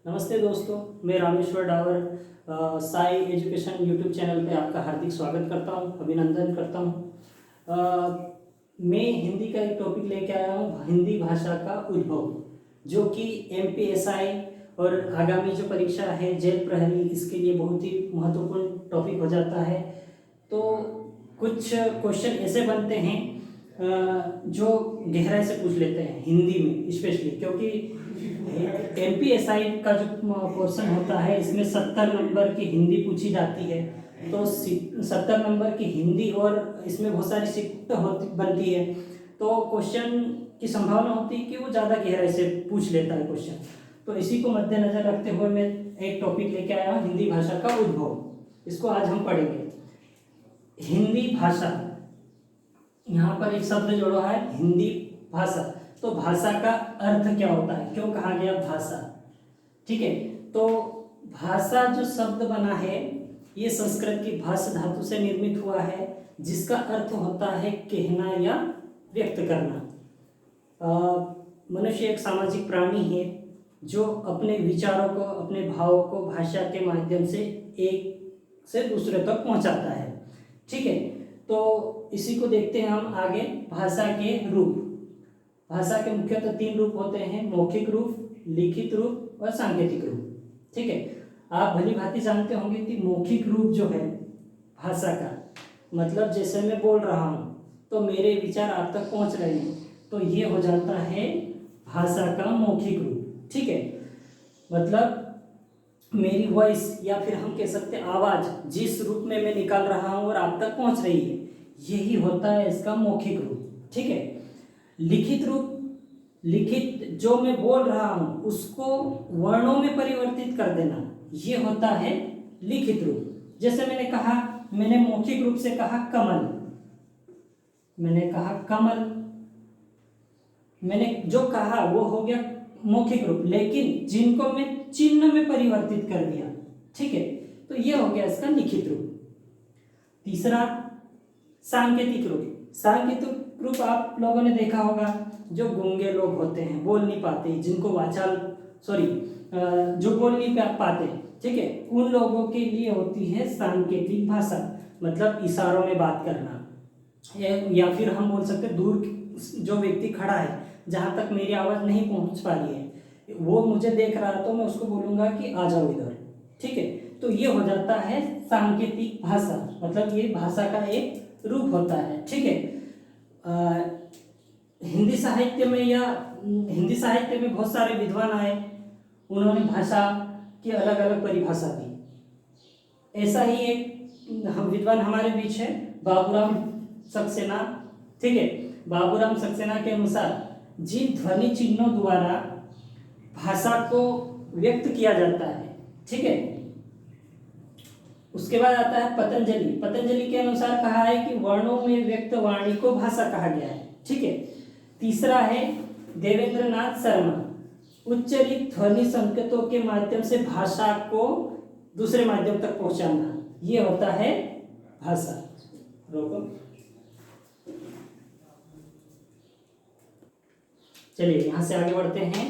नमस्ते दोस्तों, मैं Rameshwar Dawar Sai education YouTube channel पे आपका हार्दिक स्वागत करता हूँ, अभिनंदन करता हूँ। मैं हिंदी का एक टॉपिक लेके आया हूँ, हिंदी भाषा का उद्भव, जो कि एमपीएसआई और आगामी जो परीक्षा है जेल प्रहरी, इसके लिए बहुत ही महत्वपूर्ण टॉपिक हो जाता है। तो कुछ क्वेश्चन ऐसे बनते हैं जो गहराई से पूछ लेते हैं हिंदी में स्पेशली, क्योंकि एमपीएसआई का जो पोर्शन होता है इसमें 70 नंबर की हिंदी पूछी जाती है। तो 70 नंबर की हिंदी और इसमें बहुत सारी शिफ्ट होती बनती है, तो क्वेश्चन की संभावना होती है कि वो ज़्यादा गहराई से पूछ लेता है क्वेश्चन। तो इसी को मद्देनजर रखते हुए मैं एक टॉपिक लेके आया हूँ, हिंदी भाषा का उद्भव। इसको आज हम पढ़ेंगे। हिंदी भाषा, यहाँ पर एक शब्द जोड़ा है हिंदी भाषा। तो भाषा का अर्थ क्या होता है, क्यों कहा गया भाषा? ठीक है, तो भाषा जो शब्द बना है ये संस्कृत की भाष धातु से निर्मित हुआ है, जिसका अर्थ होता है कहना या व्यक्त करना। मनुष्य एक सामाजिक प्राणी है जो अपने विचारों को, अपने भावों को भाषा के माध्यम से एक से दूसरे तक पहुंचाता है। ठीक है, तो इसी को देखते हैं हम आगे। भाषा के रूप, भाषा के मुख्यतः 3 रूप होते हैं: मौखिक रूप, लिखित रूप और सांकेतिक रूप। ठीक है, आप भली भांति जानते होंगे कि मौखिक रूप जो है भाषा का मतलब, जैसे मैं बोल रहा हूँ तो मेरे विचार आप तक पहुँच रहे हैं, तो ये हो जाता है भाषा का मौखिक रूप। ठीक है, मतलब मेरी वॉइस या फिर हम कह सकते हैं आवाज़ जिस रूप में मैं निकाल रहा हूँ और आप तक पहुँच रही है, यही होता है इसका मौखिक रूप। ठीक है, लिखित रूप, लिखित जो मैं बोल रहा हूँ उसको वर्णों में परिवर्तित कर देना, ये होता है लिखित रूप। जैसे मैंने कहा, मैंने मौखिक रूप से कहा कमल, मैंने कहा कमल, मैंने जो कहा वो हो गया मौखिक रूप, लेकिन जिनको मैं चिन्ह में परिवर्तित कर दिया, ठीक है, तो ये हो गया इसका लिखित रूप। तीसरा सांकेतिक रूप। सांकेतिक रूप आप लोगों ने देखा होगा, जो गूंगे लोग होते हैं, बोल नहीं पाते, जिनको वाचाल जो बोल नहीं पाते, ठीक है, उन लोगों के लिए होती है सांकेतिक भाषा, मतलब इशारों में बात करना। या फिर हम बोल सकते दूर जो व्यक्ति खड़ा है, जहाँ तक मेरी आवाज़ नहीं पहुँच पा रही है, वो मुझे देख रहा है तो मैं उसको बोलूँगा कि आ जाओ इधर। ठीक है, तो ये हो जाता है सांकेतिक भाषा, मतलब ये भाषा का एक रूप होता है। ठीक है, हिंदी साहित्य में हिंदी साहित्य में बहुत सारे विद्वान आए, उन्होंने भाषा की अलग अलग परिभाषा दी। ऐसा ही एक विद्वान हमारे बीच है, बाबूराम सक्सेना। ठीक है, बाबूराम सक्सेना के अनुसार जिन ध्वनि चिन्हों द्वारा भाषा को व्यक्त किया जाता है, ठीक है, उसके बाद आता है पतंजलि। पतंजलि के अनुसार कहा है कि वर्णों में व्यक्त वाणी को भाषा कहा गया है। ठीक है, तीसरा है देवेंद्रनाथ शर्मा, उच्चरित ध्वनि संकेतों के माध्यम से भाषा को दूसरे माध्यम तक पहुंचाना, ये होता है भाषा। रोको, चलिए यहाँ से आगे बढ़ते हैं।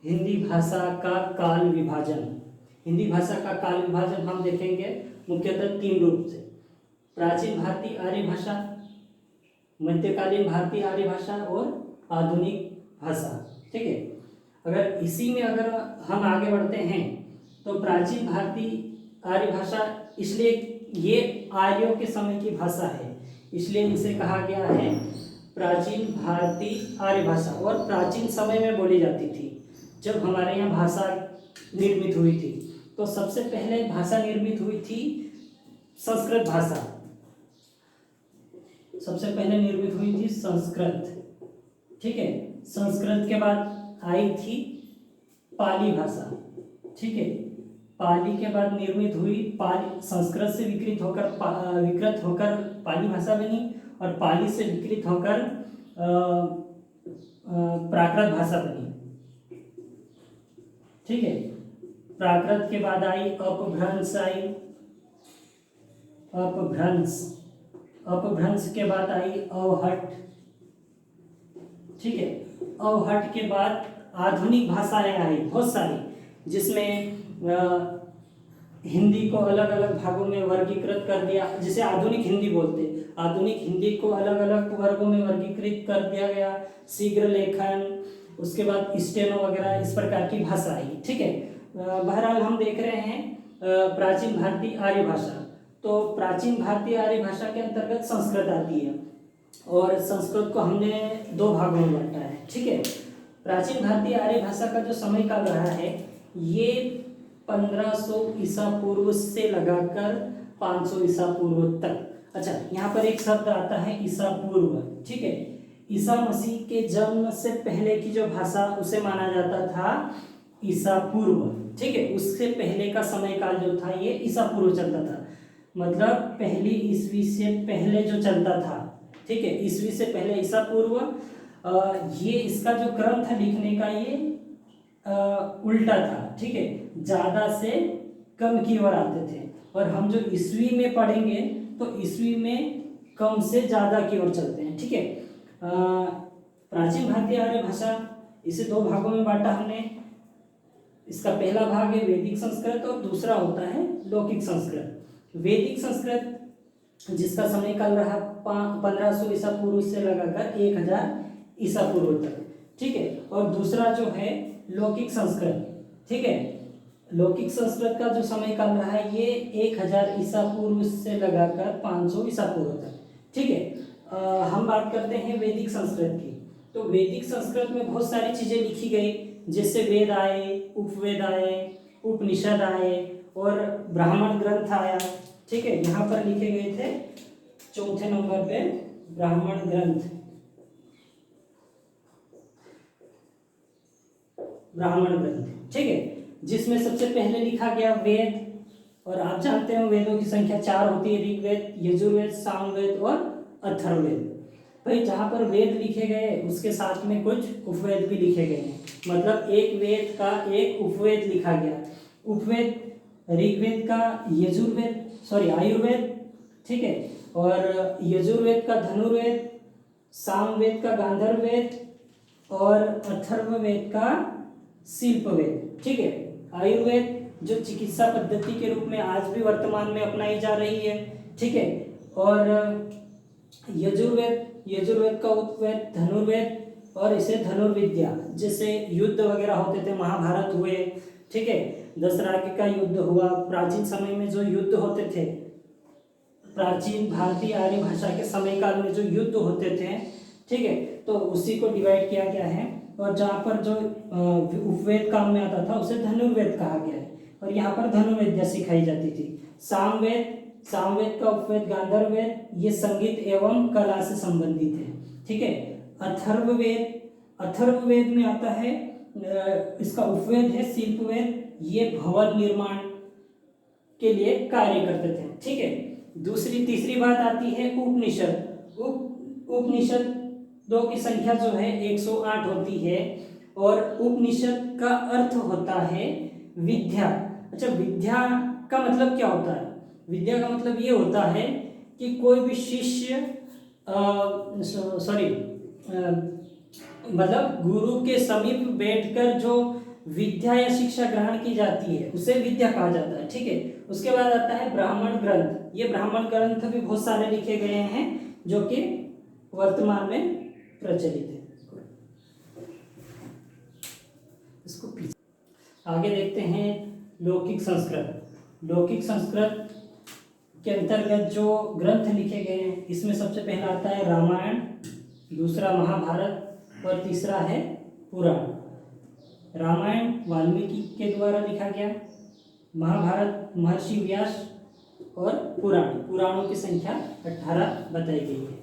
हिंदी भाषा का काल विभाजन। हिंदी भाषा का काल विभाजन हम देखेंगे मुख्यतः 3 रूप से: प्राचीन भारतीय आर्य भाषा, मध्यकालीन भारतीय आर्य भाषा और आधुनिक भाषा। ठीक है, अगर इसी में अगर हम आगे बढ़ते हैं तो प्राचीन भारतीय आर्य भाषा, इसलिए ये आर्यों के समय की भाषा है, इसलिए इसे कहा गया है प्राचीन भारतीय आर्य भाषा, और प्राचीन समय में बोली जाती थी जब हमारे यहाँ भाषा निर्मित हुई थी। तो सबसे पहले भाषा निर्मित हुई थी संस्कृत भाषा, सबसे पहले निर्मित हुई थी संस्कृत। ठीक है, संस्कृत के बाद आई थी पाली भाषा। ठीक है, पाली के बाद निर्मित हुई पाली, संस्कृत से विकृत होकर पाली भाषा बनी, और पाली से विकृत होकर प्राकृत भाषा बनी। ठीक है, प्राकृत के बाद आई अपभ्रंश, अपभ्रंश के बाद आई अवहट। ठीक है, अवहट के बाद आधुनिक भाषाएं आई बहुत सारी, जिसमें हिंदी को अलग अलग भागों में वर्गीकृत कर दिया, जिसे आधुनिक हिंदी बोलते हैं। आधुनिक हिंदी को अलग अलग वर्गों में वर्गीकृत कर दिया गया। शीघ्र लेखन, उसके बाद स्टेनो वगैरह, इस प्रकार की भाषा आई। ठीक है, बहरहाल हम देख रहे हैं प्राचीन भारतीय आर्य भाषा। तो प्राचीन भारतीय आर्य भाषा के अंतर्गत संस्कृत आती है, और संस्कृत को हमने 2 भागों में बांटा है। ठीक है, प्राचीन भारतीय आर्य भाषा का जो समय काल रहा है ये 1500 ईसा पूर्व से लगाकर 500 ईसा पूर्व तक। अच्छा, यहाँ पर एक शब्द आता है ईसा पूर्व। ठीक है, ईसा मसीह के जन्म से पहले की जो भाषा उसे माना जाता था ईसा पूर्व। ठीक है, उससे पहले का समय काल जो था ये ईसा पूर्व चलता था, मतलब पहली ईस्वी से पहले जो चलता था। ठीक है, ईस्वी से पहले ईसा पूर्व। ये इसका जो क्रम था लिखने का ये उल्टा था। ठीक है, ज्यादा से कम की ओर आते थे, और हम जो ईस्वी में पढ़ेंगे तो ईस्वी में कम से ज्यादा की ओर चलते हैं। ठीक है, प्राचीन भारतीय आर्य भाषा, इसे 2 भागों में बांटा हमने। इसका पहला भाग है वैदिक संस्कृत और दूसरा होता है लौकिक संस्कृत। वैदिक संस्कृत जिसका समय काल रहा 1500 ईसा पूर्व से लगाकर 1000 ईसा पूर्व तक। ठीक है, और दूसरा जो है लौकिक संस्कृत। ठीक है, लौकिक संस्कृत का जो समय काल रहा है ये 1000 ईसा पूर्व से लगाकर 500 ईसा पूर्व तक। ठीक है, हम बात करते हैं वैदिक संस्कृत की। तो वैदिक संस्कृत में बहुत सारी चीजें लिखी गई, जैसे वेद आए, उपवेद आए, उपनिषद आए और ब्राह्मण ग्रंथ आया। ठीक है, यहाँ पर लिखे गए थे 4थे नंबर पे ब्राह्मण ग्रंथ। ब्राह्मण ग्रंथ, ठीक है, जिसमें सबसे पहले लिखा गया वेद। और आप जानते हो वेदों की संख्या 4 होती है, ऋग्वेद, यजुर्वेद, सामवेद और अथर्ववेद। भाई जहाँ पर वेद लिखे गए उसके साथ में कुछ उपवेद भी लिखे गए हैं, मतलब एक वेद का एक उपवेद लिखा गया। उपवेद ऋग्वेद का आयुर्वेद, ठीक है, और यजुर्वेद का धनुर्वेद, सामवेद का गांधर्ववेद और अथर्ववेद का शिल्पवेद। ठीक है, आयुर्वेद जो चिकित्सा पद्धति के रूप में आज भी वर्तमान में अपनाई जा रही है। ठीक है, और यजुर्वेद का उपवेद धनुर्वेद, और इसे धनुर्विद्या, जैसे युद्ध वगैरह होते थे, महाभारत हुए, ठीक है, दशहरा का युद्ध हुआ। प्राचीन समय में जो युद्ध होते थे, प्राचीन भारतीय आर्य भाषा के समय काल में जो युद्ध होते थे, ठीक है, तो उसी को डिवाइड किया गया है। और जहाँ पर जो उपवेद काम में आता था उसे धनुर्वेद कहा गया है, और यहाँ पर धनुर्विद्या सिखाई जाती थी। सामवेद का उपवेद गांधर्ववेद, ये संगीत एवं कला से संबंधित है। ठीक है, अथर्ववेद में आता है, इसका उपवेद है शिल्पवेद, ये भवन निर्माण के लिए कार्य करते थे। ठीक है, तीसरी बात आती है उपनिषद। उपनिषदों की संख्या जो है 108 होती है, और उपनिषद का अर्थ होता है विद्या। अच्छा, विद्या का मतलब क्या होता है? विद्या का मतलब ये होता है कि कोई भी शिष्य मतलब गुरु के समीप बैठकर जो विद्या या शिक्षा ग्रहण की जाती है उसे विद्या कहा जाता है। ठीक है, उसके बाद आता है ब्राह्मण ग्रंथ। ये ब्राह्मण ग्रंथ भी बहुत सारे लिखे गए हैं जो कि वर्तमान में प्रचलित है। इसको आगे देखते हैं लौकिक संस्कृत के अंतर्गत जो ग्रंथ लिखे गए हैं, इसमें सबसे पहला आता है रामायण, दूसरा महाभारत और तीसरा है पुराण। रामायण वाल्मीकि के द्वारा लिखा गया, महाभारत महर्षि व्यास, और पुराणों की संख्या 18 बताई गई है।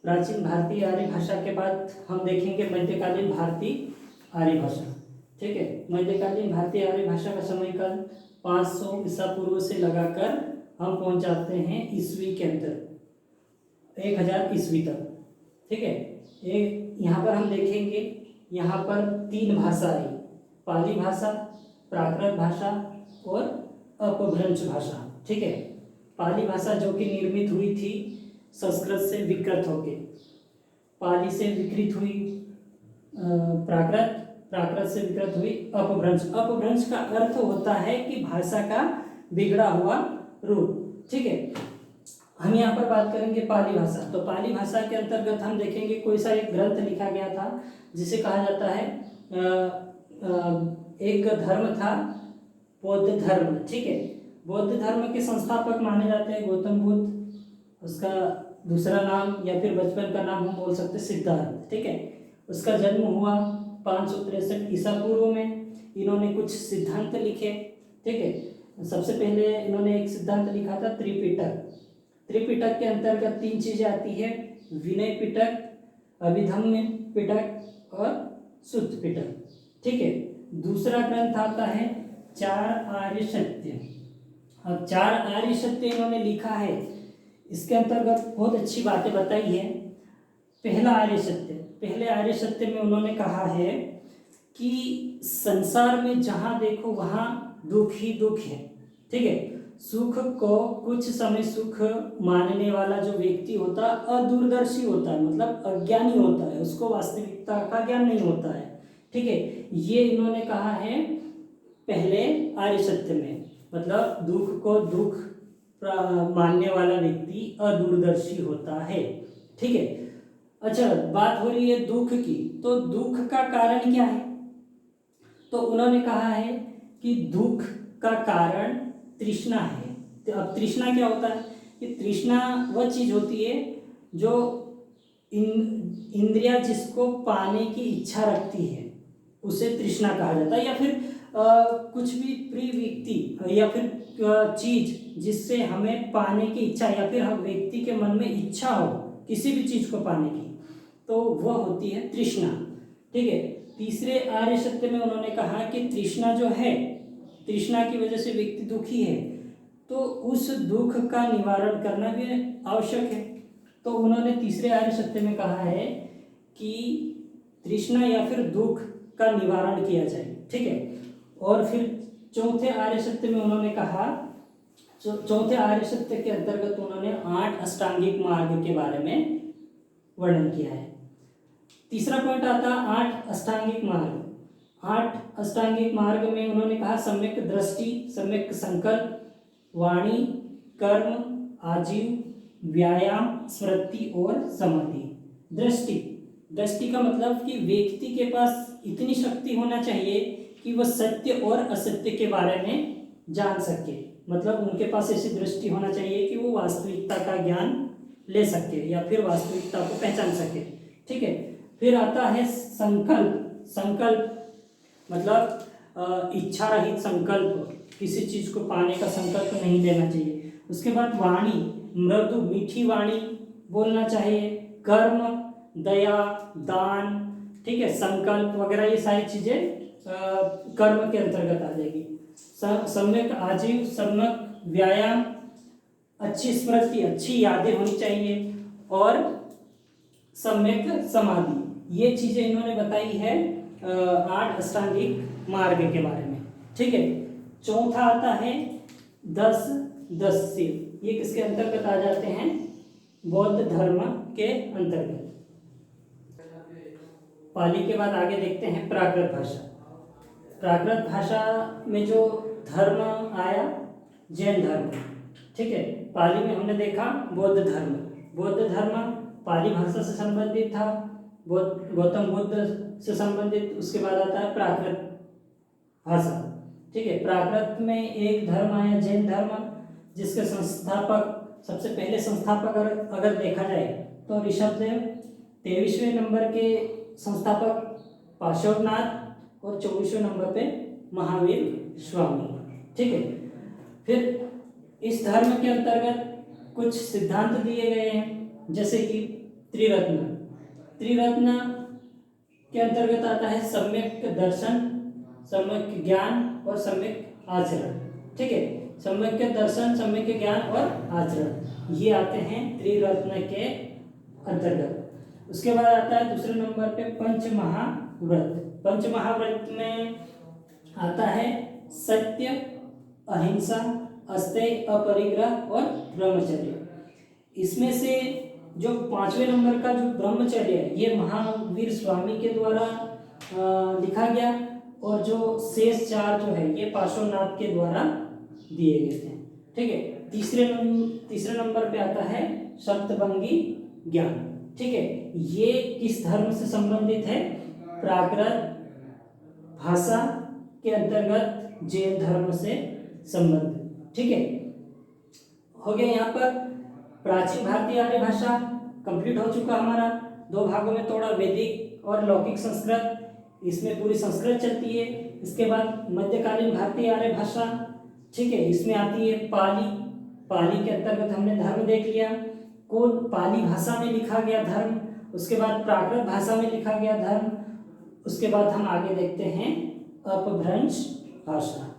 प्राचीन भारतीय आर्य भाषा के बाद हम देखेंगे मध्यकालीन भारतीय आर्य भाषा। ठीक है, मध्यकालीन भारतीय आर्य भाषा का समय काल 500 ईसा पूर्व से लगाकर हम पहुंच जाते हैं ईस्वी के अंदर 1000 ईस्वी तक। ठीक है, यहाँ पर हम देखेंगे, यहाँ पर 3 भाषा आई, पाली भाषा, प्राकृत भाषा और अपभ्रंश भाषा। ठीक है, पाली भाषा जो कि निर्मित हुई थी संस्कृत से विकृत होके, पाली से विकृत हुई, प्राकृत, प्राकृत से विकृत हुई अपभ्रंश। अपभ्रंश का अर्थ होता है कि भाषा का बिगड़ा हुआ रूप। ठीक है, हम यहाँ पर बात करेंगे पाली भाषा। तो पाली भाषा के अंतर्गत हम देखेंगे कोई सा एक ग्रंथ लिखा गया था जिसे कहा जाता है एक धर्म था बौद्ध धर्म। ठीक है, बौद्ध धर्म के संस्थापक माने जाते हैं गौतम बुद्ध। उसका दूसरा नाम या फिर बचपन का नाम हम बोल सकते हैं सिद्धार्थ। ठीक है, उसका जन्म हुआ 563 ईसा पूर्व में। इन्होंने कुछ सिद्धांत लिखे। ठीक है, सबसे पहले इन्होंने एक सिद्धांत लिखा था त्रिपिटक। त्रिपिटक के अंतर्गत 3 चीजें आती है, विनय पिटक, अभिधम्य पिटक और सुत्त पिटक। ठीक है, दूसरा ग्रंथ आता है 4 आर्य सत्य। अब 4 आर्य सत्य इन्होंने लिखा है, इसके अंतर्गत बहुत अच्छी बातें बताई है। पहला आर्य सत्य, पहले आर्य सत्य में उन्होंने कहा है कि संसार में जहाँ देखो वहाँ दुख ही दुख है। ठीक है, सुख को कुछ समय सुख मानने वाला जो व्यक्ति होता है अदूरदर्शी होता है, मतलब अज्ञानी होता है, उसको वास्तविकता का ज्ञान नहीं होता है। ठीक है, ये इन्होंने कहा है पहले आर्य सत्य में, मतलब दुख को दुख मानने वाला व्यक्ति अदूरदर्शी होता है। ठीक है, अच्छा बात हो रही है दुख की, तो दुख का कारण क्या है? तो उन्होंने कहा है कि दुख का कारण तृष्णा है। तो अब तृष्णा क्या होता है कि तृष्णा वह चीज होती है जो इंद्रिया जिसको पाने की इच्छा रखती है उसे तृष्णा कहा जाता है, या फिर कुछ भी प्रिय व्यक्ति या फिर चीज जिससे हमें पाने की इच्छा या फिर हम व्यक्ति के मन में इच्छा हो किसी भी चीज को पाने की, तो वह होती है तृष्णा। ठीक है, तीसरे आर्य सत्य में उन्होंने कहा कि तृष्णा जो है, तृष्णा की वजह से व्यक्ति दुखी है, तो उस दुख का निवारण करना भी आवश्यक है। तो उन्होंने तीसरे आर्य सत्य में कहा है कि तृष्णा या फिर दुख का निवारण किया जाए। ठीक है, और फिर चौथे आर्य सत्य में उन्होंने कहा, चौथे आर्य सत्य के अंतर्गत उन्होंने 8 अष्टांगिक मार्ग के बारे में वर्णन किया है। तीसरा पॉइंट आता है 8 अष्टांगिक मार्ग। 8 अष्टांगिक मार्ग में उन्होंने कहा सम्यक दृष्टि, सम्यक संकल्प, वाणी, कर्म, आजीव, व्यायाम, स्मृति और समाधि। दृष्टि, दृष्टि का मतलब कि व्यक्ति के पास इतनी शक्ति होना चाहिए कि वह सत्य और असत्य के बारे में जान सके, मतलब उनके पास ऐसी दृष्टि होना चाहिए कि वो वास्तविकता का ज्ञान ले सके या फिर वास्तविकता को पहचान सके। ठीक है, फिर आता है संकल्प। संकल्प मतलब इच्छा रहित संकल्प, किसी चीज को पाने का संकल्प नहीं लेना चाहिए। उसके बाद वाणी, मृदु मीठी वाणी बोलना चाहिए। कर्म, दया, दान, ठीक है, संकल्प वगैरह ये सारी चीजें कर्म के अंतर्गत आ जाएगी। सम्यक आजीव, सम्यक व्यायाम, अच्छी स्मृति, अच्छी यादें होनी चाहिए और सम्यक समाधि। ये चीजें इन्होंने बताई है 8 अष्टांगिक मार्ग के बारे में। ठीक है, चौथा आता है 10 दस्य। ये किसके अंतर्गत आ जाते हैं? बौद्ध धर्म के अंतर्गत। पाली के बाद आगे देखते हैं प्राकृत भाषा। प्राकृत भाषा में जो धर्म आया जैन धर्म। ठीक है, पाली में हमने देखा बौद्ध धर्म। बौद्ध धर्म पाली भाषा से संबंधित था, गौतम बुद्ध से संबंधित। उसके बाद आता है प्राकृत भाषा। ठीक है, प्राकृत में एक धर्म आया जैन धर्म, जिसके संस्थापक, सबसे पहले संस्थापक अगर देखा जाए तो ऋषभदेव, 23वें नंबर के संस्थापक पार्श्वनाथ और 24वें नंबर पे महावीर स्वामी। ठीक है, फिर इस धर्म के अंतर्गत कुछ सिद्धांत दिए गए हैं, जैसे कि त्रिरत्न। त्रिरत्न के अंतर्गत आता है सम्यक दर्शन, सम्यक ज्ञान और सम्यक आचरण। ठीक है, सम्यक दर्शन, सम्यक ज्ञान और आचरण, ये आते हैं त्रिरत्न के अंतर्गत। उसके बाद आता है दूसरे नंबर पे पंचमहाव्रत। पंचमहाव्रत में आता है सत्य, अहिंसा, अस्तेय, अपरिग्रह और ब्रह्मचर्य। इसमें से जो 5वें नंबर का जो ब्रह्मचर्य है ये महावीर स्वामी के द्वारा लिखा गया, और जो शेष 4 जो है ये पार्श्वनाथ के द्वारा दिए गए थे। ठीक है, तीसरे नंबर पे आता है सप्तभंगी ज्ञान। ठीक है, ये किस धर्म से संबंधित है? प्राकृत भाषा के अंतर्गत जैन धर्म से संबंधित। ठीक है, हो गया। यहाँ पर प्राचीन भारतीय आर्य भाषा कंप्लीट हो चुका हमारा, 2 भागों में तोड़ा, वैदिक और लौकिक संस्कृत, इसमें पूरी संस्कृत चलती है। इसके बाद मध्यकालीन भारतीय आर्य भाषा, ठीक है, इसमें आती है पाली। पाली के अंतर्गत हमने धर्म देख लिया, कौन पाली भाषा में लिखा गया धर्म, उसके बाद प्राकृत भाषा में लिखा गया धर्म, उसके बाद हम आगे देखते हैं अपभ्रंश भाषा।